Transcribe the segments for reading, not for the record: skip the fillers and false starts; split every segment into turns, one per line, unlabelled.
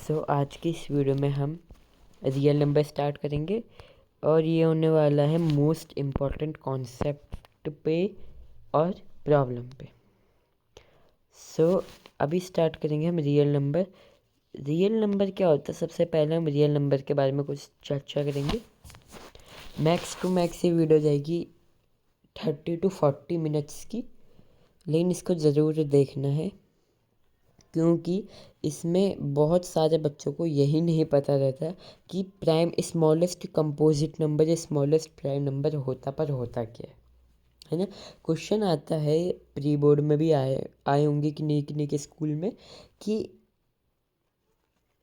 आज की इस वीडियो में हम रियल नंबर स्टार्ट करेंगे और ये होने वाला है मोस्ट इम्पॉर्टेंट कॉन्सेप्ट पे और प्रॉब्लम पे। अभी स्टार्ट करेंगे हम रियल नंबर। रियल नंबर क्या होता है? सबसे पहले हम रियल नंबर के बारे में कुछ चर्चा करेंगे। मैक्स टू मैक्स ये वीडियो जाएगी 30 to 40 मिनट्स की, लेकिन इसको ज़रूर देखना है क्योंकि इसमें बहुत सारे बच्चों को यही नहीं पता रहता कि प्राइम स्मॉलेस्ट कंपोजिट नंबर या स्मॉलेस्ट प्राइम नंबर होता क्या है ना। क्वेश्चन आता है, प्री बोर्ड में भी आए होंगे कि नहीं के स्कूल में, कि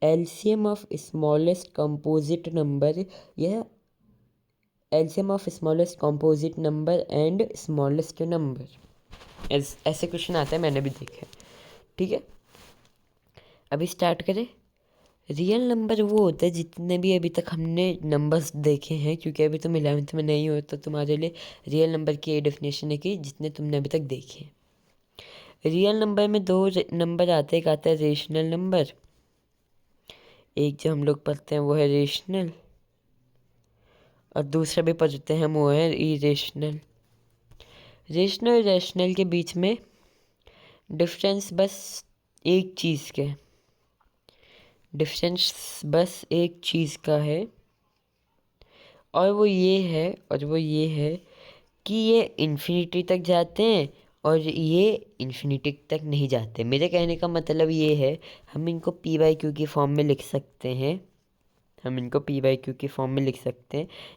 LCM of smallest composite number या LCM of smallest composite number and smallest number, ऐसे क्वेश्चन आता है, मैंने भी देखा है। ठीक है, अभी स्टार्ट करें। रियल नंबर वो होता है जितने भी अभी तक हमने नंबर्स देखे हैं, क्योंकि अभी तुम 11th में नहीं हो तो तुम्हारे लिए रियल नंबर की ये डेफिनेशन है कि जितने तुमने अभी तक देखे हैं। रियल नंबर में दो नंबर आते हैं, एक आता है रेशनल नंबर, एक जो हम लोग पढ़ते हैं वो है रेशनल, और दूसरा भी पढ़ते हैं हम वो है इरेशनल। रेशनल रैशनल के बीच में डिफरेंस बस एक चीज़ के डिफरेंस बस एक चीज़ का है, और वो ये है कि ये इन्फिनिटी तक जाते हैं और ये इन्फिनिटी तक नहीं जाते। मेरे कहने का मतलब ये है, हम इनको पी बाई क्यू की फॉर्म में लिख सकते हैं,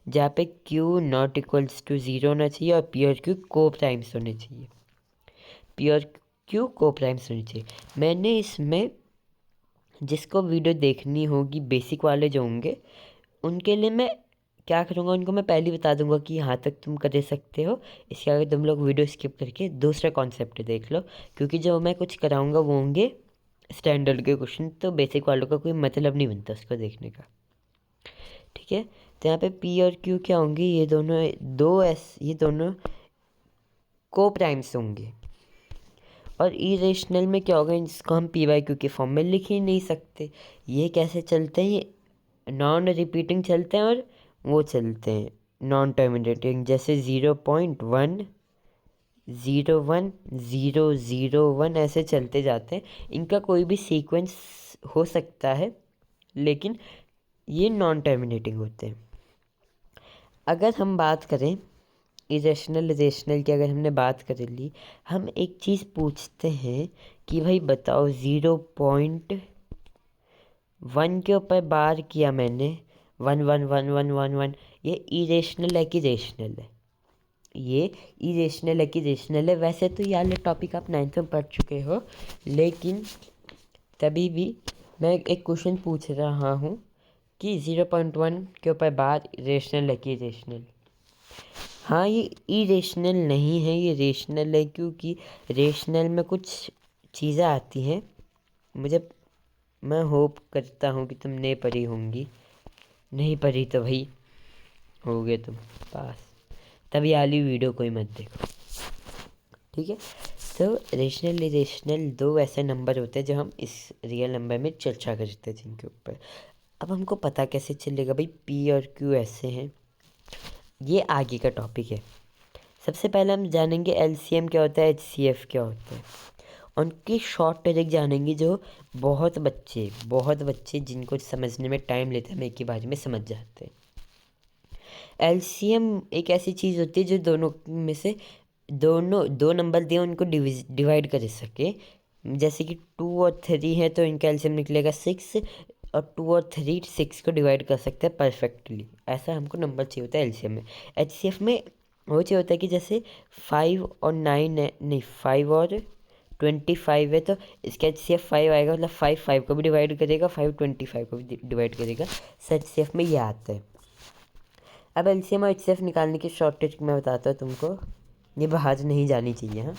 जहाँ पे Q not equals to zero होना चाहिए और पी और क्यू को प्राइम्स होने चाहिए। मैंने इसमें जिसको वीडियो देखनी होगी, बेसिक वाले जो होंगे, उनके लिए मैं क्या करूँगा, उनको मैं पहले ही बता दूंगा कि यहाँ तक तुम कर सकते हो, इसके आगे तुम लोग वीडियो स्किप करके दूसरा कॉन्सेप्ट देख लो, क्योंकि जो मैं कुछ कराऊंगा वो होंगे स्टैंडर्ड के क्वेश्चन, तो बेसिक वालों का कोई मतलब नहीं बनता उसको देखने का। ठीक है, तो यहाँ पे पी और क्यू क्या होंगे, ये दोनों को प्राइम्स होंगे। और इरेशनल में क्या होगा, इसको हम पी बाई क्यू के फॉर्म में लिख ही नहीं सकते। ये कैसे चलते हैं, ये नॉन रिपीटिंग चलते हैं और वो चलते हैं नॉन टर्मिनेटिंग, जैसे 0.1 ऐसे चलते जाते हैं। इनका कोई भी सीक्वेंस हो सकता है, लेकिन ये नॉन टर्मिनेटिंग होते हैं। अगर हम बात करें इरेशनल रेशनल की, अगर हमने बात कर ली, हम एक चीज़ पूछते हैं कि भाई बताओ 0.1 के ऊपर बार किया मैंने, 1 ये इरेशनल है कि रेशनल है? वैसे तो ये वाले टॉपिक आप 9th में पढ़ चुके हो, लेकिन तभी भी मैं एक क्वेश्चन पूछ रहा हूँ कि 0.1 के ऊपर बार रेशनल है कि रेशनल? हाँ, ये इरेशनल नहीं है, ये रेशनल है, क्योंकि रेशनल में कुछ चीज़ें आती हैं, मैं होप करता हूँ कि तुमने पढ़ी होंगी, नहीं पढ़ी तो भाई हो गए तुम पास, तभी वाली वीडियो कोई मत देखो। ठीक है, तो रेशनल इरेशनल दो ऐसे नंबर होते हैं जो हम इस रियल नंबर में चर्चा करते हैं, जिनके ऊपर अब हमको पता कैसे चलेगा भाई पी और क्यू ऐसे हैं, ये आगे का टॉपिक है। सबसे पहले हम जानेंगे एलसीएम क्या होता है, एचसीएफ क्या होता है, उनकी शॉर्ट ट्रिक जानेंगे, जो बहुत बच्चे जिनको समझने में टाइम लेते हैं, हम एक ही बार में समझ जाते हैं। एलसीएम एक ऐसी चीज़ होती है जो दोनों में से दो नंबर दिए उनको डिवाइड कर सके। जैसे कि 2 और 3 है तो इनका एलसीएम निकलेगा 6, और 2 और 3 6 को डिवाइड कर सकते हैं परफेक्टली। ऐसा हमको नंबर चाहिए होता है एलसीएम में। एचसीएफ में वो चाहिए होता है कि जैसे 5 और 9 है, नहीं 5 और 25 है, तो इसका एचसीएफ 5 आएगा, मतलब 5 को भी डिवाइड करेगा, 5 25 को भी डिवाइड करेगा। एचसीएफ में ये आता है। अब एलसीएम और एचसीएफ निकालने की शॉर्ट ट्रिक मैं बताता हूँ तुमको, ये बाहर नहीं जानी चाहिए। हाँ,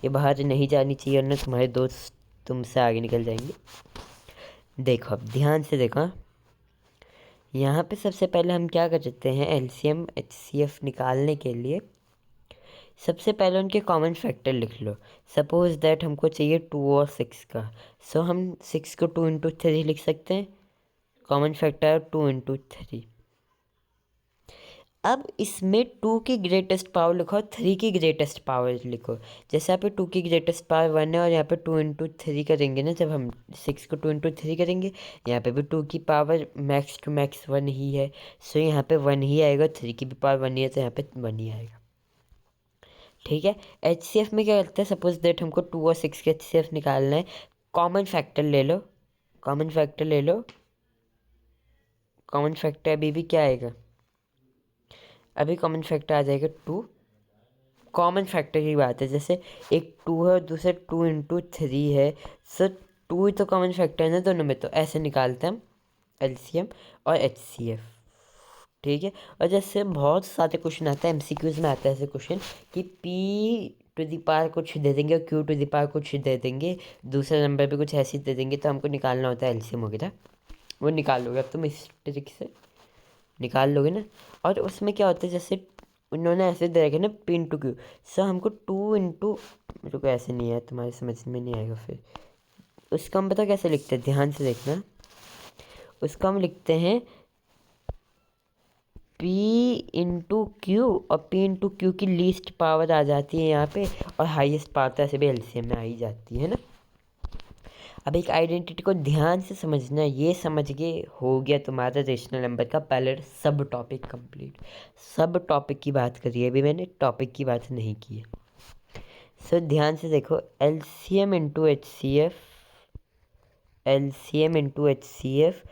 ये बाहर नहीं जानी चाहिए, वरना तुम्हारे दोस्त तुमसे आगे निकल जाएंगे। देखो, अब ध्यान से देखो, यहाँ पे सबसे पहले हम क्या कर सकते हैं, एलसीएम एचसीएफ निकालने के लिए सबसे पहले उनके कॉमन फैक्टर लिख लो। सपोज दैट हमको चाहिए 2 और 6 का, सो हम 6 को 2 इंटू 3 लिख सकते हैं। Common factor 2 into 3। अब इसमें 2 की ग्रेटेस्ट पावर लिखो और 3 की ग्रेटेस्ट पावर लिखो। जैसे यहाँ पे 2 की ग्रेटेस्ट पावर 1 है और यहाँ पे 2 इंटू 3 करेंगे ना, जब हम 6 को 2 इंटू 3 करेंगे, यहाँ पे भी 2 की पावर मैक्स टू मैक्स 1 ही है, सो यहाँ पे 1 ही आएगा। 3 की भी पावर 1 ही है, तो यहाँ पे 1 ही आएगा। ठीक है। HCF में क्या करते हैं, सपोज दैट हमको 2 और 6 के HCF निकालना है। कॉमन फैक्टर ले लो, कॉमन फैक्टर ले लो। कॉमन फैक्टर अभी भी क्या आएगा, अभी कॉमन फैक्टर आ जाएगा 2। कॉमन फैक्टर की बात है, जैसे एक 2 है और दूसरा 2 इंटू 3 है, सो 2 ही तो कॉमन फैक्टर है ना दोनों में, तो ऐसे निकालते हैं हम LCM और HCF। ठीक है। और जैसे बहुत सारे क्वेश्चन आता है, MCQs में आता है ऐसे क्वेश्चन कि P⁻ कुछ दे देंगे और Q⁻ कुछ दे देंगे, दूसरा नंबर भी कुछ ऐसे दे देंगे, तो हमको निकालना होता है LCM वगैरह। वो निकाल लोगे अब तुम इस तरीके से निकाल लोगे ना। और उसमें क्या होता है, जैसे उन्होंने ऐसे दे रखे ना P इंटू क्यू, सो हमको 2 इंटू, मेरे को ऐसे नहीं है, तुम्हारे समझ में नहीं आएगा फिर। उसका हम पता कैसे लिखते हैं, ध्यान से देखना। उसका हम लिखते हैं P इंटू क्यू, और P इंटू क्यू की लीस्ट पावर आ जाती है यहाँ पे, और हाईएस्ट पावर तो ऐसे भी LCM में आ ही जाती है ना। अब एक आइडेंटिटी को ध्यान से समझना, ये समझ के हो गया तुम्हारा रेशनल नंबर का पहले सब टॉपिक कंप्लीट। सब टॉपिक की बात करी है, अभी मैंने टॉपिक की बात नहीं की है। सो ध्यान से देखो, LCM into HCF, LCM into HCF,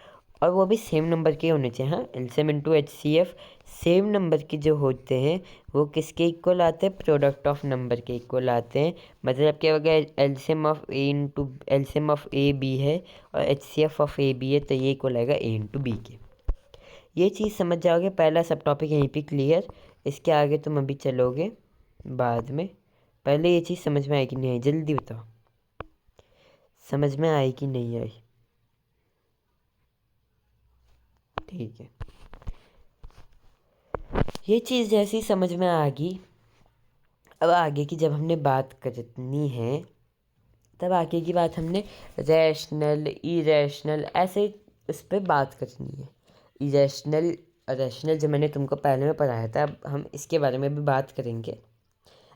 और वो भी सेम नंबर के होने चाहिए। हाँ, LCM into HCF same number के जो होते हैं वो किसके इक्वल आते हैं, प्रोडक्ट ऑफ नंबर के इक्वल आते हैं। मतलब क्या हो गया, LCM of A into LCM of A B है और HCF ऑफ A B है, तो ये इक्वल आएगा A इंटू B के। ये चीज़ समझ जाओगे, पहला सब टॉपिक यहीं पे क्लियर। इसके आगे तुम अभी चलोगे बाद में। पहले ये चीज़ समझ में आई कि नहीं आई, जल्दी बताओ, समझ में आई कि नहीं आई। ठीक है, ये चीज़ जैसी समझ में आ गई, अब आगे की जब हमने बात करनी है, तब आगे की बात हमने रैशनल इरेशनल ऐसे उस पर बात करनी है। इरेशनल रैशनल जो मैंने तुमको पहले में पढ़ाया था, अब हम इसके बारे में भी बात करेंगे।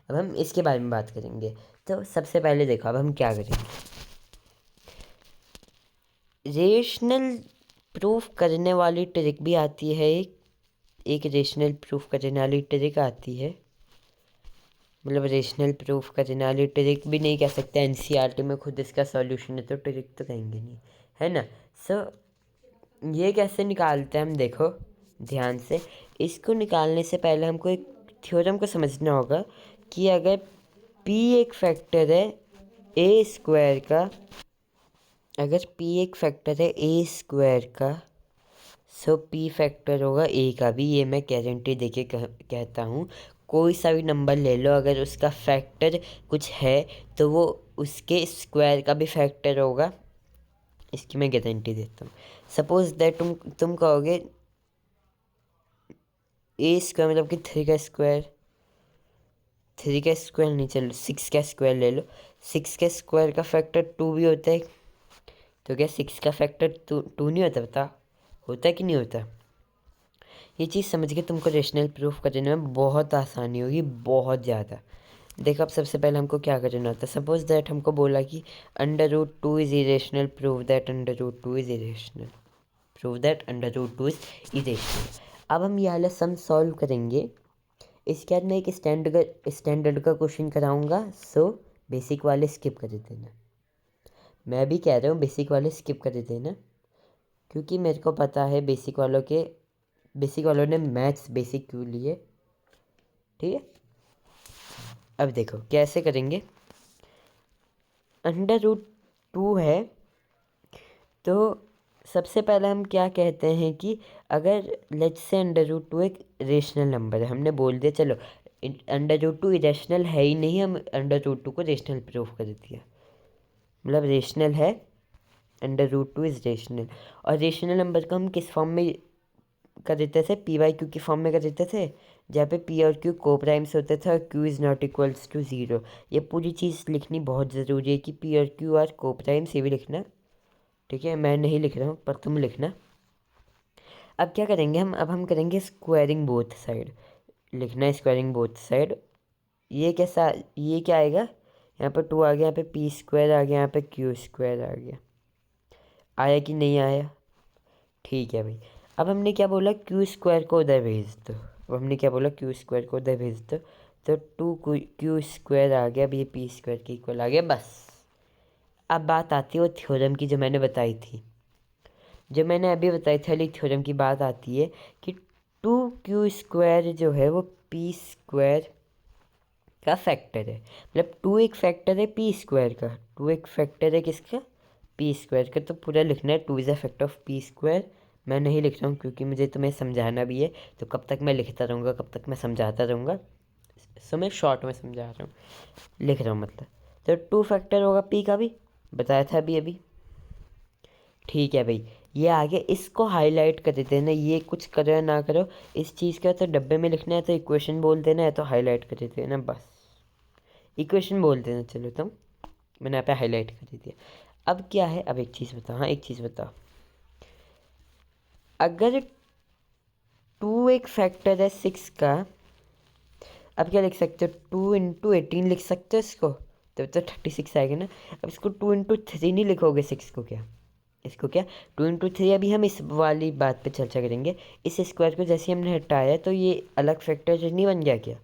अब हम इसके बारे में बात करेंगे, तो सबसे पहले देखो अब हम क्या करेंगे। रेशनल प्रूफ करने वाली ट्रिक भी आती है, एक रेशनल प्रूफ करने वाली ट्रिक आती है। मतलब रेशनल प्रूफ करने वाली ट्रिक भी नहीं कह सकते, NCERT में खुद इसका सॉल्यूशन है, तो ट्रिक तो कहेंगे नहीं, है ना। सो ये कैसे निकालते हैं हम, देखो ध्यान से। इसको निकालने से पहले हमको एक थ्योरम को समझना होगा कि अगर P एक फैक्टर है A स्क्वायर का, अगर P एक फैक्टर है A स्क्वायर का, सो P फैक्टर होगा A का भी। ये मैं गारंटी देके कहता हूँ। कोई सा भी नंबर ले लो, अगर उसका फैक्टर कुछ है तो वो उसके स्क्वायर का भी फैक्टर होगा, इसकी मैं गारंटी देता हूँ। सपोज दैट तुम कहोगे A स्क्वायर मतलब कि 3 का स्क्वायर, 3 का स्क्वायर नहीं, चलो 6 का स्क्वायर ले लो। 6 के स्क्वायर का फैक्टर 2 भी होता है, तो क्या 6 का फैक्टर 2 नहीं होता, बता होता है कि नहीं होता। ये चीज़ समझ के तुमको रेशनल प्रूफ करने में बहुत आसानी होगी, बहुत ज़्यादा। देखो अब सबसे पहले हमको क्या करना होता है। सपोज दैट हमको बोला कि √2 is irrational, prove that √2 is irrational, prove that √2 is irrational. अब हम ये वाला सम सॉल्व करेंगे। इसके बाद मैं एक स्टैंडर्ड का क्वेश्चन कराऊंगा, सो बेसिक वाले स्किप कर देना। मैं भी कह रहा हूँ बेसिक वाले स्किप कर देना, क्योंकि मेरे को पता है बेसिक वालों ने मैथ्स बेसिक क्यों लिए। ठीक है, अब देखो कैसे करेंगे। √2 है, तो सबसे पहले हम क्या कहते हैं कि अगर लेट्स से √2 एक रेशनल नंबर है, हमने बोल दिया चलो √2 इरेशनल है ही नहीं, हम √2 को रेशनल प्रूफ कर दिया। मतलब रेशनल है, √2 इज़ रेशनल। और रेशनल नंबर को हम किस फॉर्म में कर देते थे, PYQ की फॉर्म में कर देते थे, जहाँ पे पी और क्यू को प्राइम्स होता था, Q is not equals to zero. ये पूरी चीज़ लिखनी बहुत ज़रूरी है कि पी और क्यू आर को प्राइम्स, ये भी लिखना, ठीक है। मैं नहीं लिख रहा हूँ पर तुम लिखना। अब क्या करेंगे हम, अब हम करेंगे स्क्वायरिंग बोथ साइड। लिखना है स्क्वायरिंग बोथ साइड। ये कैसा, ये क्या आएगा, यहाँ पर टू आ गया, यहाँ पे पी स्क्वायर आ गया, यहाँ पे क्यू स्क्वायर आ गया। आया कि नहीं आया? ठीक है भाई। अब हमने क्या बोला, क्यू स्क्वायर को उधर भेज दो। अब हमने क्या बोला, क्यू स्क्वायर को उधर भेज दो, तो टू क्यू स्क्वायर आ गया। अब ये पी स्क्वायर के इक्वल आ गया, बस। अब बात आती है वो थ्योरम की जो मैंने बताई थी, जो मैंने अभी बताई थी वाली थ्योरम की बात आती है कि टू क्यू स्क्वायर जो है वो पी स्क्वायर का फैक्टर है। मतलब टू एक फैक्टर है पी स्क्वायर का, टू एक फैक्टर है किसका, पी स्क्वायर का। तो पूरा लिखना है to is a factor of P square. मैं नहीं लिख रहा हूँ क्योंकि मुझे तुम्हें समझाना भी है, तो कब तक मैं लिखता रहूँगा, कब तक मैं समझाता रहूँगा। सो मैं शॉर्ट में समझा रहा हूँ, लिख रहा हूँ मतलब। तो टू फैक्टर होगा पी का भी, बताया था अभी अभी, ठीक है भाई। ये आगे इसको हाईलाइट कर देते हैं ना, ये कुछ करो या ना करो, इस चीज़ का तो डब्बे में लिखना है, तो इक्वेशन बोल देना है, तो हाईलाइट कर देते हैं ना, बस इक्वेशन बोल देना। चलो तुम, मैंने यहाँ पे हाईलाइट कर दी दिया। अब क्या है, अब एक चीज़ बताओ, हाँ एक चीज़ बताओ, अगर टू एक फैक्टर है सिक्स का, अब क्या लिख सकते हो, टू इंटू एटीन लिख सकते हो इसको, तो 36 आएगा ना। अब इसको टू इंटू थ्री नहीं लिखोगे सिक्स को, क्या इसको, क्या टू इंटू थ्री। अभी हम इस वाली बात पे चर्चा करेंगे। इस स्क्वायर को जैसे हमने हटाया तो ये अलग फैक्टर नहीं बन गया क्या,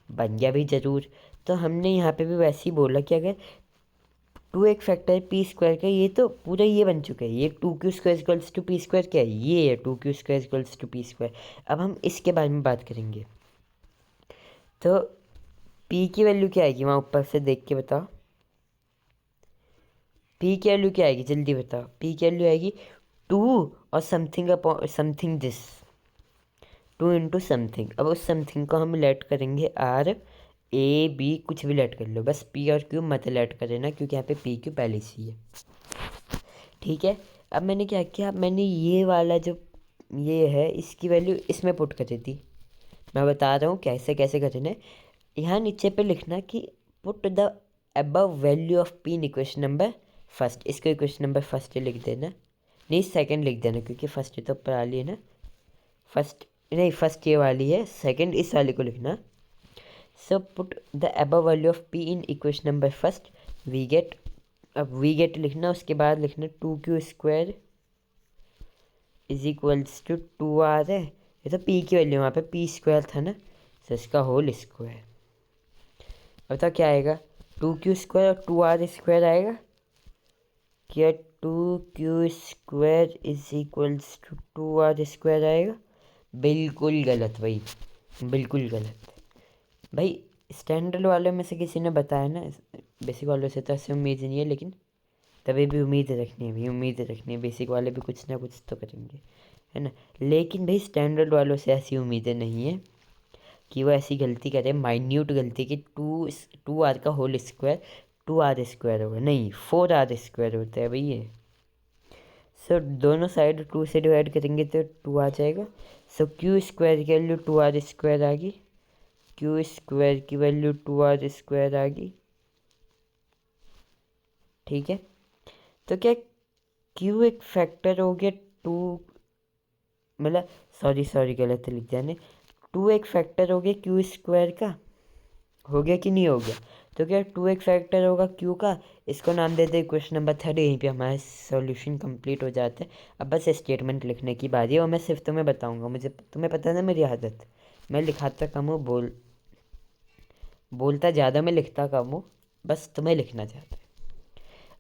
बन गया भी ज़रूर। तो हमने यहाँ पे भी वैसे ही बोला कि अगर टू एक फैक्टर है पी स्क्वायर का, ये तो पूरा ये बन चुका है, ये two Q square equals to P square, क्या है ये है two Q square equals to P square. अब हम इसके बारे में बात करेंगे। तो पी की वैल्यू क्या आएगी, वहाँ ऊपर से देख के बताओ, पी की वैल्यू क्या आएगी, जल्दी बताओ। पी की वैल्यू आएगी टू और something upon something this, two into something. अब उस समथिंग को हम लेट करेंगे आर ए बी, कुछ भी लेट कर लो, बस पी और क्यू मत लेट कर देना क्योंकि यहाँ पे पी क्यू पहले से ही है, ठीक है। अब मैंने क्या किया, मैंने ये वाला जो ये है इसकी वैल्यू इसमें पुट कर दी थी। मैं बता रहा हूँ कैसे कैसे करना है। यहाँ नीचे पे लिखना कि put the above value of P in equation number first. इसको इक्वेशन नंबर फर्स्ट लिख देना, नहीं सेकंड लिख देना क्योंकि फर्स्ट तो ऊपर वाली है ना, फर्स्ट नहीं, फर्स्ट ये वाली है, सेकंड इस वाली को लिखना। So put the above value of P in equation number first, we get, अब वी गेट लिखना, उसके बाद लिखना two Q square is equals to two R है, ये तो पी की वैल्यू, वहाँ पे पी स्क्वायर था ना, तो इसका होल स्क्वायर। बताओ क्या आएगा, टू क्यू स्क्वायर और टू आर स्क्वायर आएगा क्या, two Q square is equals to two R square आएगा? बिल्कुल गलत भाई, बिल्कुल गलत भाई। स्टैंडर्ड वालों में से किसी ने बताया ना, बेसिक वालों से तो ऐसे उम्मीद नहीं है, लेकिन तभी भी उम्मीद रखनी है भाई, उम्मीद रखनी है, बेसिक वाले भी कुछ ना कुछ तो करेंगे, है ना। लेकिन भाई स्टैंडर्ड वालों से ऐसी उम्मीदें नहीं है कि वो ऐसी गलती करे, माइन्यूट गलती कि टू टू आर का whole square two R square होगा, नहीं फोर आर स्क्वायर होता है भाई ये। सो दोनों साइड टू से डिवाइड करेंगे तो टू आ जाएगा। सो क्यू स्क्वायर की वैल्यू टू आर स्क्वायर आ गई, क्यू स्क्वायर की वैल्यू टू आर स्क्वायर आ गई, ठीक है। तो क्या क्यू एक फैक्टर हो गया टू, मतलब सॉरी सॉरी गलत लिख जाने, टू एक फैक्टर हो गया क्यू स्क्वायर का, हो गया कि नहीं हो गया। तो क्या टू एक फैक्टर होगा क्यू का, इसको नाम दे दे क्वेश्चन नंबर थर्ड, यहीं पे हमारा सॉल्यूशन कंप्लीट हो जाता है। अब बस स्टेटमेंट लिखने की बारी है और मैं सिर्फ तुम्हें बताऊंगा, मुझे तुम्हें पता है ना मेरी आदत, मैं लिखाता कम हूँ, बोलता ज़्यादा, मैं लिखता कम हूँ, बस तुम्हें लिखना चाहता है।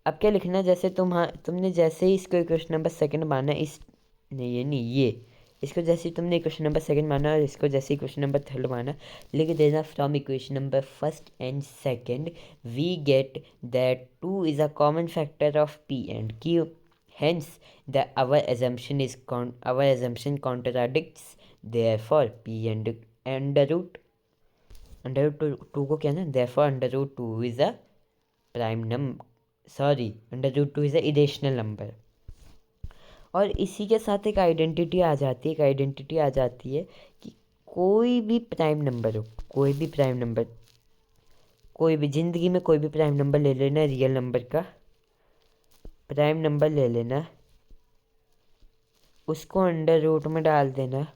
अब क्या लिखना है, जैसे तुमने जैसे ही इसको इक्वेशन नंबर सेकंड माना, इस नहीं ये नहीं ये, इसको जैसे ही तुमने इक्वेशन नंबर सेकंड माना और इसको जैसे इक्वेशन नंबर थर्ड माना, लिख देना from equation number first and second we get that two is a common factor of P and Q, hence the our assumption contradicts, therefore p and under root two को क्या ना, therefore under root two is a prime number, sorry under root two is a irrational number. और इसी के साथ एक identity आ जाती है, कि कोई भी प्राइम नंबर हो, कोई भी प्राइम नंबर, कोई भी ज़िंदगी में कोई भी प्राइम नंबर ले लेना, रियल नंबर का प्राइम नंबर ले लेना, उसको अंडर रूट में डाल देना,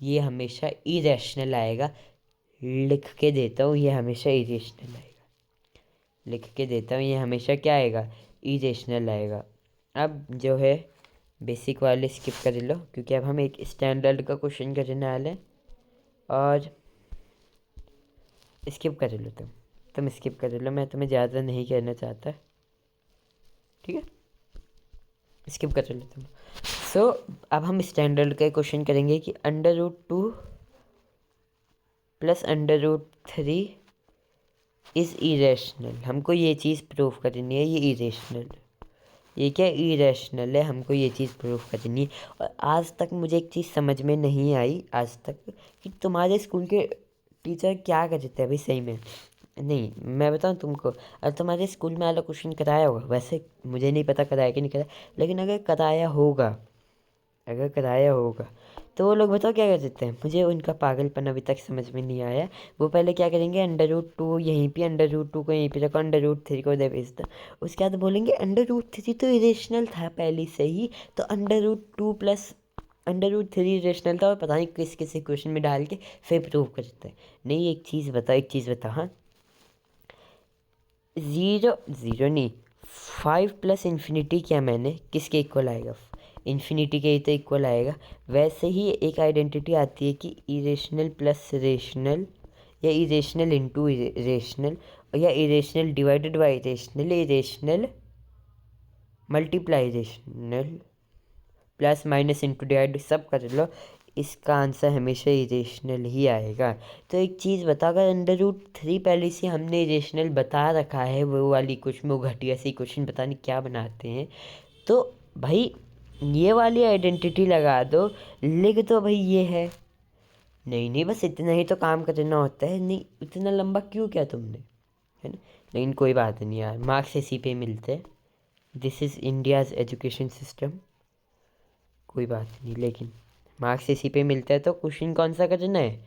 ये हमेशा इरेशनल आएगा। लिख के देता हूँ, ये हमेशा इरेशनल आएगा। लिख के देता हूँ, ये हमेशा क्या आएगा, इरेशनल आएगा। अब जो है बेसिक वाले स्किप कर लो, क्योंकि अब हम एक स्टैंडर्ड का क्वेश्चन करने वाले हैं। और स्किप कर लो, तुम स्किप कर लो, मैं तुम्हें ज़्यादा नहीं कहना चाहता, ठीक है, स्किप कर लो तुम। सो अब हम स्टैंडर्ड का क्वेश्चन करेंगे कि √2 + √3 इज़ इरेशनल। हमको ये चीज़ प्रूव करनी है, ये इरेशनल, ये क्या इरेशनल है, हमको ये चीज़ प्रूव करनी है। और आज तक मुझे एक चीज़ समझ में नहीं आई आज तक, कि तुम्हारे स्कूल के टीचर क्या करते हैं भाई सही में। नहीं, मैं बताऊँ तुमको, अगर तुम्हारे स्कूल में वाला क्वेश्चन कराया होगा, वैसे मुझे नहीं पता कराया कि नहीं कराया, लेकिन अगर कराया होगा, अगर कराया होगा, तो वो लोग बताओ क्या कर देते हैं, मुझे उनका पागलपन अभी तक समझ में नहीं आया। वो पहले क्या करेंगे, √2 यहीं पे, √2 को यहीं पे रखो, √3 को उधर भेज दो। उसके बाद बोलेंगे √3 तो इरेशनल था पहले से ही, तो √2 + √3 इरेशनल था, और पता नहीं किस किस इक्वेशन में डाल के फिर प्रूव करते हैं। नहीं, एक चीज़ बताओ, हाँ, 0 नहीं, 5 + इन्फिनिटी क्या मैंने किसके इक्वल आएगा, इन्फिनिटी के ही तो इक्वल आएगा। वैसे ही एक आइडेंटिटी आती है कि इरेशनल प्लस रेशनल, या इरेशनल इंटू इरेशनल, या irrational divided by irrational, irrational multiply irrational, plus minus into divide, सब कर लो, इसका आंसर हमेशा इरेशनल ही आएगा। तो एक चीज़ बता, अगर √3 पहले से हमने इरेशनल बता रखा है, वो वाली कुछ में वो घटिया सी क्वेश्चन पता नहीं क्या बनाते हैं, तो भाई ये वाली आइडेंटिटी लगा दो, लिख दो भाई ये है। नहीं नहीं, बस इतना ही तो काम करना होता है, नहीं इतना लंबा क्यों किया तुमने, है ना। लेकिन कोई बात नहीं यार, मार्क्स इसी पे मिलते हैं, this is India's education system, कोई बात नहीं, लेकिन मार्क्स इसी पे मिलता है। तो क्वेश्चन कौन सा करना है,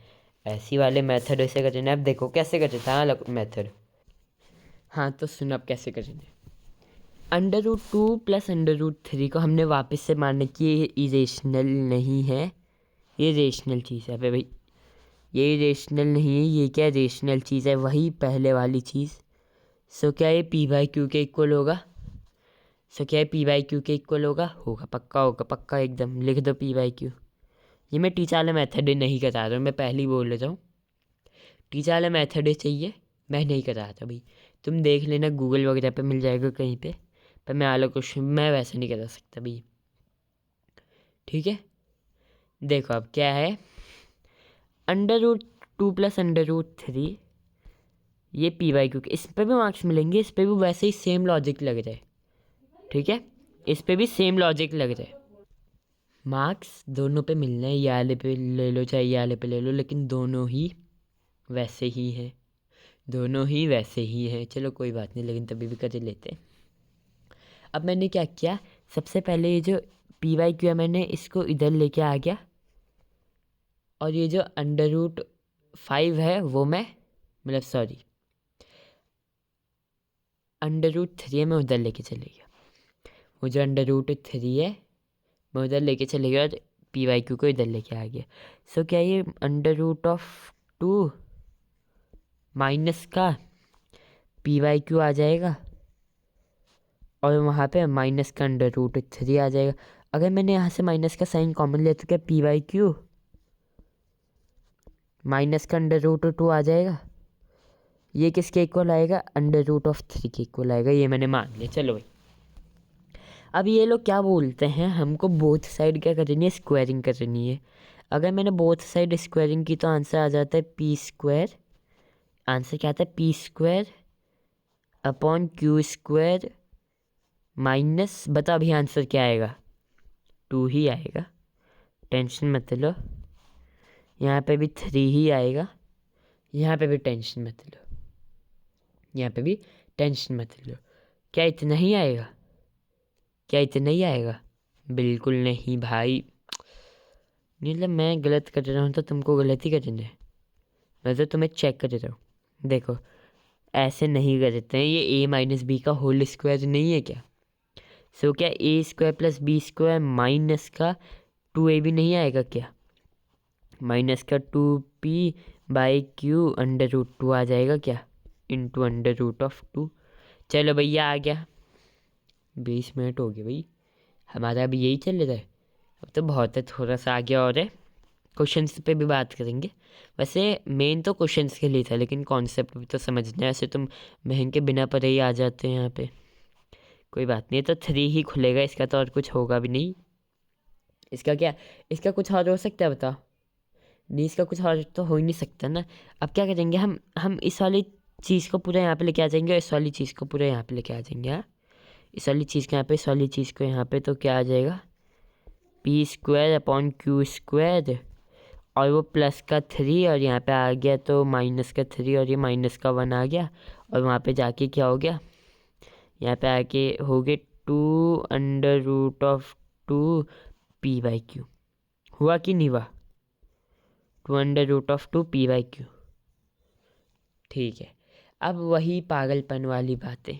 ऐसी वाले मेथड से करना है। अब देखो कैसे करते था मेथड, हाँ तो सुनो अब कैसे करना है। √2 + √3 को हमने वापस से मानने की, ये इरेशनल नहीं है, ये रेशनल चीज़ है भाई, ये रेशनल नहीं है, ये क्या रेशनल चीज़ है, वही पहले वाली चीज़। सो क्या ये p/q के इक्वल होगा, सो क्या ये p/q के इक्वल होगा, पक्का होगा, पक्का एकदम, लिख दो p/q। ये मैं टीचर वाला मेथड नहीं करा रहा हूँ, मैं पहले ही बोल रहा हूँ, टीचर वाला मेथड चाहिए, मैं नहीं करा रहा भाई, तुम देख लेना गूगल वगैरह पे मिल जाएगा कहीं पे, पर मैं वाला क्वेश्चन मैं वैसे नहीं करा सकता भाई, ठीक है। देखो अब क्या है, √2 + √3, ये p/q के, इस पर भी मार्क्स मिलेंगे, इस पर भी वैसे ही सेम लॉजिक लग रहा है, ठीक है, इस पर भी सेम लॉजिक लग रहा है। मार्क्स दोनों पे मिलना है, ये वाले पे ले लो चाहे ये वाले पे ले लो, लेकिन दोनों ही वैसे ही हैं, दोनों ही वैसे ही हैं। चलो कोई बात नहीं, लेकिन तभी भी कर लेते हैं। अब मैंने क्या किया, सबसे पहले ये जो p/q है, मैंने इसको इधर लेके आ गया, और ये जो √5 है वो मैं, मतलब सॉरी, √3 मैं उधर लेके चले गया, वो जो √3 है मैं उधर लेके चले गया, और p/q को इधर लेके आ गया। सो क्या ये √2 माइनस का p/q आ जाएगा, और वहाँ पे माइनस का √3 आ जाएगा। अगर मैंने यहाँ से माइनस का साइन कॉमन लिया तो क्या p/q माइनस का √2 आ जाएगा, ये किसके इक्वल आएगा, √3 के इक्वल आएगा, ये मैंने मान लिया। चलो भाई, अब ये लोग क्या बोलते हैं, हमको बोथ साइड क्या करनी है, स्क्वायरिंग करनी है। अगर मैंने बोथ साइड स्क्वायरिंग की तो आंसर आ जाता है p², आंसर क्या आता है p²/q² माइनस, बता अभी आंसर क्या आएगा, 2 ही आएगा, टेंशन मत लो, यहाँ पे भी 3 ही आएगा, यहाँ पे भी टेंशन मत लो, यहाँ पे भी टेंशन मत लो। क्या इतना ही आएगा, क्या इतना ही आएगा, बिल्कुल नहीं भाई, नहीं मतलब मैं गलत कर रहा हूँ तो तुमको गलत ही करना है। मैं तो तुम्हें चेक कर रहा हूँ। देखो ऐसे नहीं करते हैं, ये a माइनस बी का होल स्क्वायर नहीं है क्या? सो क्या A square plus B square minus का 2a भी नहीं आएगा क्या? माइनस का 2p by Q under root 2 आ जाएगा क्या? Into under root of 2। चलो भैया आ गया। 20 मिनट हो गए भाई, हमारा अभी यही चल रहा है। अब तो बहुत है, थोड़ा सा आगे और है। क्वेश्चंस पे भी बात करेंगे। वैसे मेन तो क्वेश्चंस के लिए था, लेकिन कॉन्सेप्ट भी तो समझना है। ऐसे तुम महंगे के बिना पढ़े ही आ जाते हैं यहाँ पे। कोई बात नहीं, तो 3 ही खुलेगा, इसका तो और कुछ होगा भी नहीं। इसका क्या, इसका कुछ और हो सकता है बताओ? नहीं, इसका कुछ और तो हो ही नहीं सकता ना। अब क्या करेंगे, हम इस वाली चीज़ को पूरा यहाँ पे लेके आ जाएंगे और इस वाली चीज़ को पूरा यहाँ पे लेके आ जाएंगे। हाँ, इस वाली चीज़ को यहाँ पे, इस वाली चीज़ को यहाँ पे, तो क्या आ जाएगा? P square upon Q square, और वो प्लस का 3 और यहाँ पे आ गया तो माइनस का 3 और ये माइनस का 1 आ गया। और वहाँ पे जाके क्या हो गया, यहाँ पे आके हो गए 2 under root of 2 P by Q. हुआ कि नहीं हुआ? 2 under root of 2 P by Q. ठीक है, अब वही पागलपन वाली बातें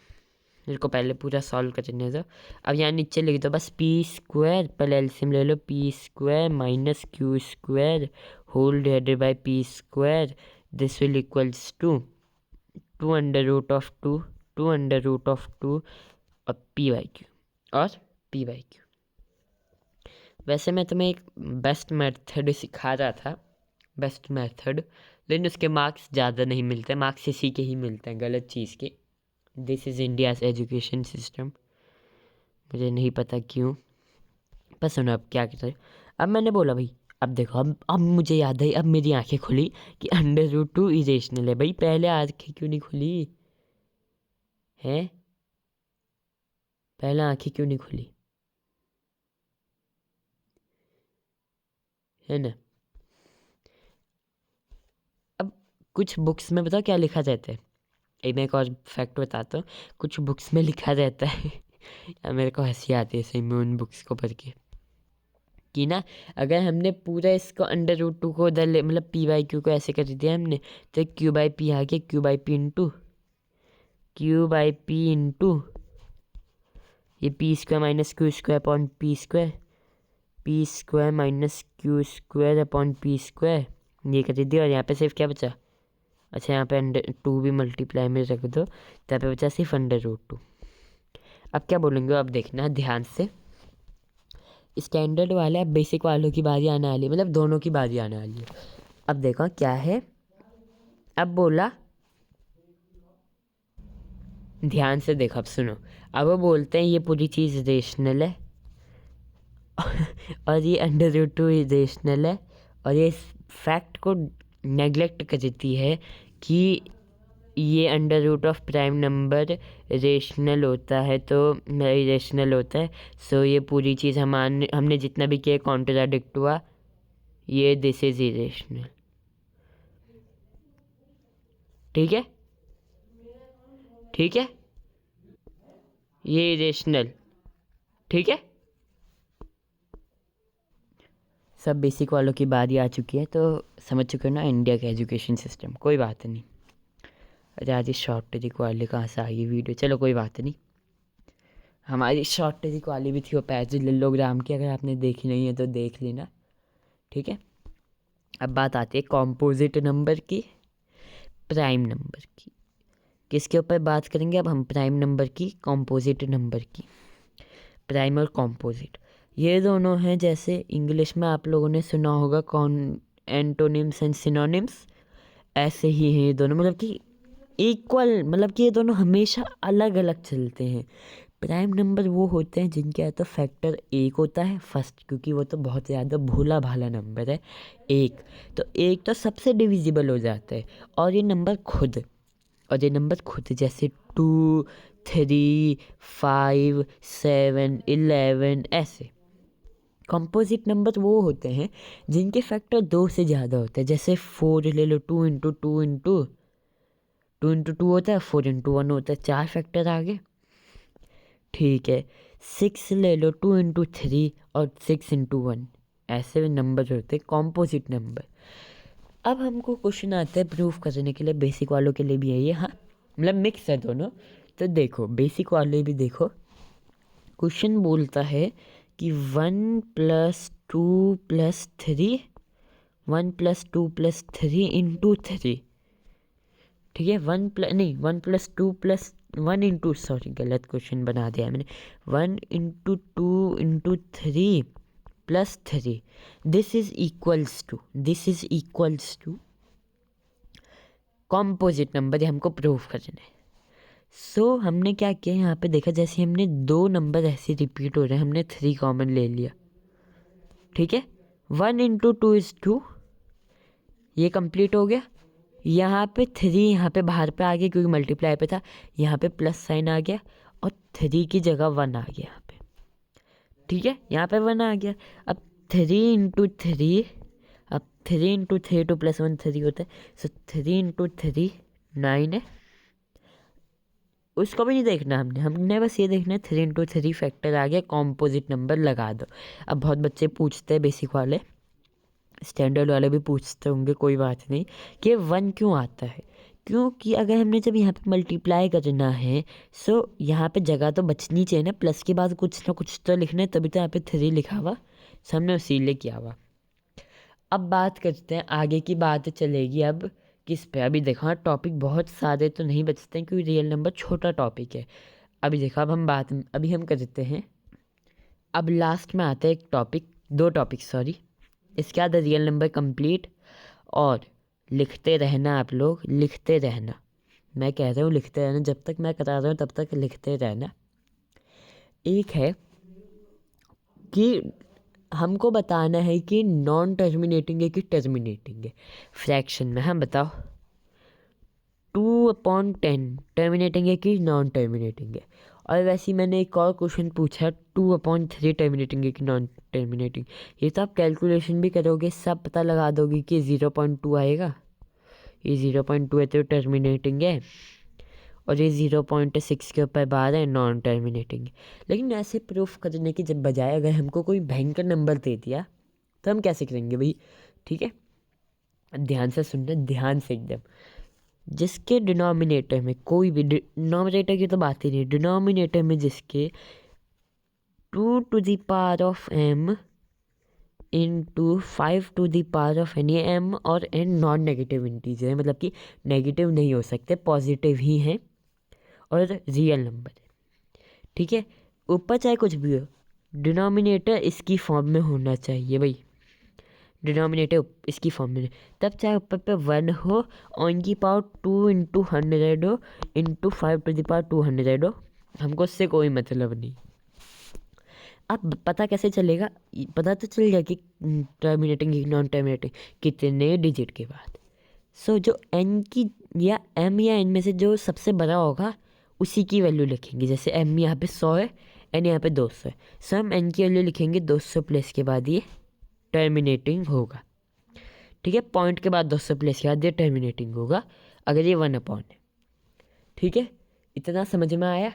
मेरे को पहले पूरा सॉल्व करने दो। अब यहाँ नीचे लिख दो बस पी स्क्वायर, पहले एलसीएम ले लो, P square minus Q square whole divided by P square, this will equals to 2 under root of 2, 2 under root of 2 और पी बाई क्यू, और पी बाई क्यू। वैसे मैं तुम्हें एक बेस्ट मेथड सिखा रहा था, बेस्ट मेथड, लेकिन उसके मार्क्स ज़्यादा नहीं मिलते, मार्क्स इसी के ही मिलते हैं गलत चीज़ के। This is India's education system, मुझे नहीं पता क्यों। पर सुनो अब क्या कहते हैं। अब मैंने बोला भाई, अब देखो, अब मुझे याद आई, अब मेरी आंखें खुली कि अंडर रूट 2 इरेशनल है। भाई पहले आंखें क्यों नहीं खुली हैं? पहले आंखें क्यों नहीं खुली है ना? अब कुछ बुक्स में बताओ क्या लिखा रहता है। मैं एक और फैक्ट बताता हूँ, कुछ बुक्स में लिखा रहता है या मेरे को हंसी आती है सही में उन बुक्स को पढ़ के, कि ना अगर हमने पूरा इसको अंडर रूट 2 को उधर मतलब पी बाई क्यू को ऐसे कर दिया हमने, तो क्यू बाई पी आ गया, Q by P into Q by P into ये P square minus Q square upon P square, P square minus Q square upon P square, ये कर दिया। और यहाँ पे सिर्फ क्या बचा? अच्छा, यहाँ पे अंडर 2 भी मल्टीप्लाई में रख दो, तो यहाँ पे बचा सिर्फ अंडर रूट 2। अब क्या बोलेंगे, अब देखना ध्यान से। स्टैंडर्ड वाला है, बेसिक वालों की बारी आने वाली है, मतलब दोनों की बारी आने वाली है। अब देखो क्या है, अब बोला, ध्यान से देखो, अब सुनो। अब वो बोलते हैं ये पूरी चीज़ रेशनल है और ये अंडर रूट 2 रेशनल है, और ये फैक्ट को नेग्लेक्ट कर देती है कि ये under root of prime number rational होता है, तो रेशनल होता है। सो ये पूरी चीज़ हमने जितना भी किया कॉन्ट्राडिक्ट हुआ, ये दिस इज इरेशनल। ठीक है, ठीक है, ये इरेशनल। ठीक है, सब बेसिक वालों की बारी आ चुकी है, तो समझ चुके हो ना इंडिया का एजुकेशन सिस्टम। कोई बात नहीं। अरे आज शॉर्ट ट्रिक वाली कहाँ से आई वीडियो, चलो कोई बात नहीं। हमारी शॉर्ट ट्रिक वाली भी थी वो पैरेललोग्राम की, अगर आपने देखी नहीं है तो देख लेना। ठीक है, अब बात आती है कॉम्पोजिट नंबर की, प्राइम नंबर की। किसके ऊपर बात करेंगे अब हम? प्राइम नंबर की, कॉम्पोजिट नंबर की। प्राइम और कॉम्पोजिट ये दोनों हैं, जैसे इंग्लिश में आप लोगों ने सुना होगा कौन एंटोनिम्स एंड सिनोनिम्स, ऐसे ही हैं ये दोनों, मतलब कि इक्वल, मतलब कि ये दोनों हमेशा अलग अलग चलते हैं। प्राइम नंबर वो होते हैं जिनके या तो फैक्टर 1 होता है फर्स्ट, क्योंकि वो तो बहुत ज़्यादा भोला भाला नंबर है। एक तो एक तो सबसे डिविजिबल हो जाता है, और ये नंबर खुद, और ये नंबर खुद जैसे 2, 3, 5, 7, 11 ऐसे। कंपोजिट नंबर वो होते हैं जिनके फैक्टर 2 से ज़्यादा होते हैं, जैसे 4 ले लो, 2 इंटू 2 इंटू 2 इंटू 2 होता है, 4 इंटू 1 होता है, 4 फैक्टर आगे। ठीक है, 6 ले लो, 2 इंटू 3 और 6 इंटू 1, ऐसे नंबर होते हैं कॉम्पोजिट नंबर। अब हमको क्वेश्चन आता है प्रूफ करने के लिए, बेसिक वालों के लिए भी है ये, हाँ मतलब मिक्स है दोनों। तो देखो बेसिक वाले भी देखो, क्वेश्चन बोलता है कि 1+2+3, 1+2+3 इंटू 3, ठीक है। 1+2+1 इंटू, सॉरी गलत क्वेश्चन बना दिया मैंने, 1 × 2 × 3 + 3, this is equals to composite number, ये हमको प्रूफ करना है। सो हमने क्या किया यहाँ पे देखा, जैसे हमने दो नंबर ऐसे रिपीट हो रहे हैं, हमने 3 कॉमन ले लिया, ठीक है। 1 × 2 = 2, ये कंप्लीट हो गया। यहाँ पे 3 यहाँ पे बाहर पे आ गया क्योंकि मल्टीप्लाई पे था, यहाँ पे प्लस साइन आ गया और 3 की जगह 1 आ गया यहाँ पे, ठीक है। यहाँ पे 1 आ गया। अब 3 × 3, अब 3 × 3 2 + 1 3 होता है, सो 3 × 3 9 है। उसको भी नहीं देखना हमने बस ये देखना है 3 × 3 फैक्टर आ गया, कॉम्पोजिट नंबर लगा दो। अब बहुत बच्चे पूछते हैं, बेसिक वाले स्टैंडर्ड वाले भी पूछते होंगे, कोई बात नहीं, कि 1 क्यों आता है। क्योंकि अगर हमने जब यहाँ पे मल्टीप्लाई करना है, सो यहाँ पे जगह तो बचनी चाहिए ना, प्लस के बाद कुछ ना कुछ तो लिखना है, तभी तो यहाँ पे 3 लिखा हुआ, सो हमने इसीलिए किया हुआ। अब बात करते हैं आगे की, बात चलेगी अब किस पे। अभी देखो हाँ, टॉपिक बहुत सारे तो नहीं बचते हैं क्योंकि रियल नंबर छोटा टॉपिक है। अभी देखो अब हम अभी हम करते हैं, अब लास्ट में आते हैं एक टॉपिक, 2 टॉपिक सॉरी, इसके बाद रियल नंबर कंप्लीट। और लिखते रहना आप लोग, लिखते रहना, मैं कह रहा हूँ लिखते रहना, जब तक मैं करा रहा हूँ तब तक लिखते रहना। एक है कि हमको बताना है कि नॉन टर्मिनेटिंग है कि टर्मिनेटिंग है फ्रैक्शन में। हम बताओ 2/10 टर्मिनेटिंग है कि नॉन टर्मिनेटिंग है। और वैसे ही मैंने एक और क्वेश्चन पूछा 2/3 टर्मिनेटिंग है कि नॉन टर्मिनेटिंग। ये तो आप कैलकुलेशन भी करोगे, सब पता लगा दोगे कि 0.2 आएगा, ये 0.2 है तो टर्मिनेटिंग है, और ये 0.6 के ऊपर बार है नॉन टर्मिनेटिंग। लेकिन ऐसे प्रूफ करने की जब बजाय अगर हमको कोई भयंकर नंबर दे दिया तो हम कैसे करेंगे भाई, ठीक है। ध्यान से सुनना, ध्यान से एकदम, जिसके डिनोमिनेटर में कोई भी, डिनोमिनेटर की तो बात ही नहीं, डिनोमिनेटर में जिसके 2m इंटू 5 ये m और n नॉन नेगेटिव इंटीजर है, मतलब कि नेगेटिव नहीं हो सकते, पॉजिटिव ही हैं और रियल नंबर है, ठीक है। ऊपर चाहे कुछ भी हो, डिनोमिनेटर इसकी फॉर्म में होना चाहिए भाई, डिनोमिनेटर इसकी फॉर्म में, तब चाहे ऊपर पे 1 हो और इनकी पावर 2 × 100 हो इंटू 5 200 हो, हमको उससे कोई मतलब नहीं। अब पता कैसे चलेगा, पता तो चल गया कि टर्मिनेटिंग नॉन टर्मिनेटिंग कितने डिजिट के बाद। सो जो n की या m या n में से जो सबसे बड़ा होगा उसी की वैल्यू लिखेंगे। जैसे m यहाँ पे 100 है, n यहाँ पे 200 है, सो हम n की वैल्यू लिखेंगे 200 प्लस के बाद ये टर्मिनेटिंग होगा, ठीक है। पॉइंट के बाद 200 प्लस के बाद ये टर्मिनेटिंग होगा अगर ये 1/, है, ठीक है। इतना समझ में आया,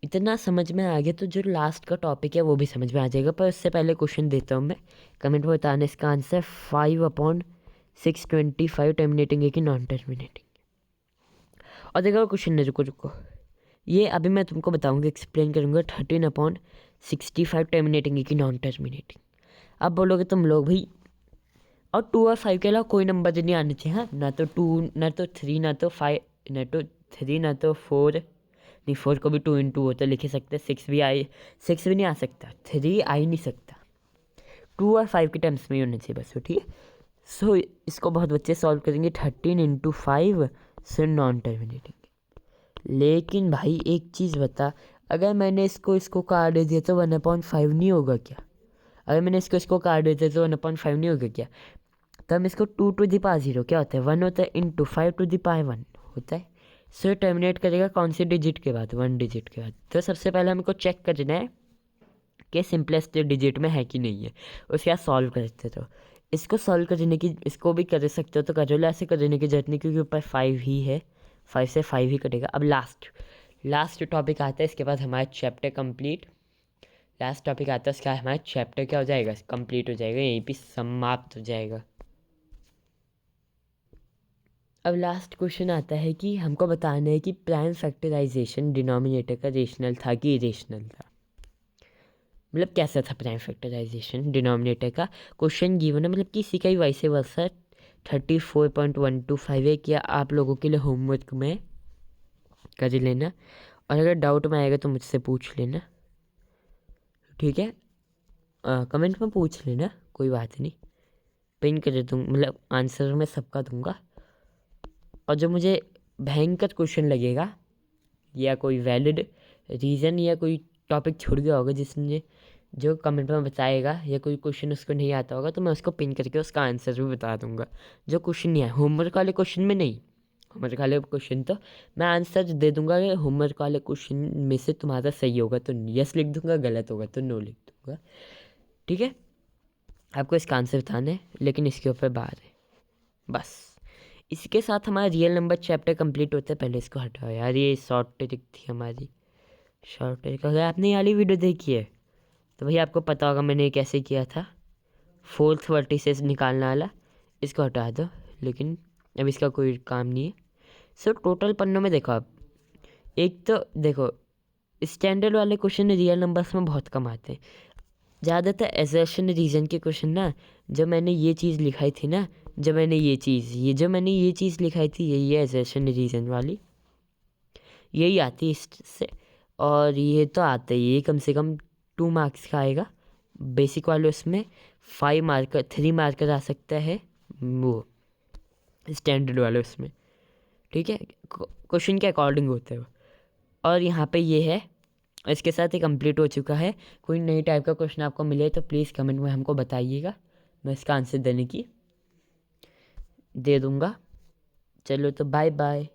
इतना समझ में आ गया तो जो लास्ट का टॉपिक है वो भी समझ में आ जाएगा। पर उससे पहले क्वेश्चन देता हूँ मैं, कमेंट में बताना इसका आंसर। 5/625 टर्मिनेटिंग है कि नॉन टर्मिनेटिंग। और देखो क्वेश्चन है, रुको ये अभी मैं तुमको बताऊँगा, एक्सप्लेन करूँगा। 13/65 टर्मिनेटिंग है कि नॉन टर्मिनेटिंग। अब बोलोगे तुम लोग भाई, और 2 और 5 के अलावा कोई नंबर नहीं आने चाहिए, हाँ, ना तो 2 ना तो 3 ना तो 5 ना तो 3 ना तो 4, नहीं 4 को भी 2 × 2 होता लिख सकते, 6 भी नहीं आ सकता, 3 आ ही नहीं सकता, 2 और 5 के टर्म्स में ही होने चाहिए बस, ठीक है। सो इसको बहुत बच्चे सॉल्व करेंगे, 13 × 5 से नॉन टर्मिनेटिंग। लेकिन भाई एक चीज़ बता, अगर मैंने इसको काट दे दिया तो 1/5 नहीं होगा क्या? अगर मैंने इसको काट दे दिया तो 1/5 नहीं होगा क्या? तो हम इसको 2⁻0 क्या होता है, 1 होता है, इंटू 5⁻1 होता है। सो टर्मिनेट करेगा कौन से डिजिट के बाद, 1 डिजिट के बाद। तो सबसे पहले हमको चेक करना है कि सिंपलेस्ट डिजिट में है कि नहीं है, उसके बाद सॉल्व करते। तो इसको सॉल्व करने की, इसको भी कर सकते हो तो कर लो, ऐसे करने की जरूरत नहीं क्योंकि ऊपर 5 ही है, 5 से 5 ही कटेगा। अब लास्ट टॉपिक आता है, इसके बाद हमारा चैप्टर कंप्लीट, लास्ट टॉपिक आता है उसका हमारा चैप्टर क्या हो जाएगा, कंप्लीट हो जाएगा, यहीं पे समाप्त हो जाएगा। अब लास्ट क्वेश्चन आता है कि हमको बताना है कि प्राइम फैक्टराइजेशन डिनोमिनेटर का रेशनल था कि इरेशनल था। मतलब कैसा था प्राइम फैक्टराइजेशन डिनोमिनेटर का, क्वेश्चन गिवन है, मतलब किसी का ही वैसे वर्षा 34.125 है। क्या आप लोगों के लिए होमवर्क में कर लेना, और अगर डाउट में आएगा तो मुझसे पूछ लेना, ठीक है। कमेंट में पूछ लेना, कोई बात नहीं, पिन कर दूँगा, मतलब आंसर मैं सबका दूंगा। और जो मुझे भयंकर क्वेश्चन लगेगा या कोई वैलिड रीज़न या कोई टॉपिक छूट गया होगा जिसने जो कमेंट में बताएगा, या कोई क्वेश्चन उसको नहीं आता होगा, तो मैं उसको पिन करके उसका आंसर भी बता दूंगा। जो क्वेश्चन नहीं है होमवर्क वाले क्वेश्चन में नहीं, होमवर्क वाले क्वेश्चन तो मैं आंसर दे दूंगा कि होमवर्क वाले क्वेश्चन में से तुम्हारा सही होगा तो यस लिख दूंगा, गलत होगा तो नो लिख दूंगा, ठीक है। आपको इसका आंसर बताना है, लेकिन इसके ऊपर बात है बस। इसके साथ हमारा रियल नंबर चैप्टर कंप्लीट होता है। पहले इसको हटाओ यार, ये शॉर्ट ट्रिक थी हमारी, शॉर्ट ट्रिक। अगर आपने ये वाली वीडियो देखी है तो भाई आपको पता होगा मैंने कैसे किया था, फोर्थ वर्टिसेस निकालने वाला। इसको हटा दो, लेकिन अब इसका कोई काम नहीं है। सो टोटल पन्नों में देखो आप, एक तो देखो स्टैंडर्ड वाले क्वेश्चन रियल नंबर्स में बहुत कम आते हैं। ज़्यादातर एजर्शन रीजन के क्वेश्चन ना, जब मैंने ये चीज़ लिखाई थी ना, जब मैंने ये चीज़ लिखाई थी, ये एजर्शन रीजन वाली यही आती है इससे। और ये तो आता ही, ये कम से कम 2 मार्क्स का आएगा बेसिक वाले, उसमें 5 मार्कर 3 मार्कर आ सकता है वो स्टैंडर्ड वाले उसमें, ठीक है। क्वेश्चन के अकॉर्डिंग होता है वो। और यहाँ पे ये है, इसके साथ ही कंप्लीट हो चुका है। कोई नई टाइप का क्वेश्चन आपको मिले तो प्लीज़ कमेंट में हमको बताइएगा, मैं इसका आंसर देने की दे दूँगा। चलो तो बाय बाय।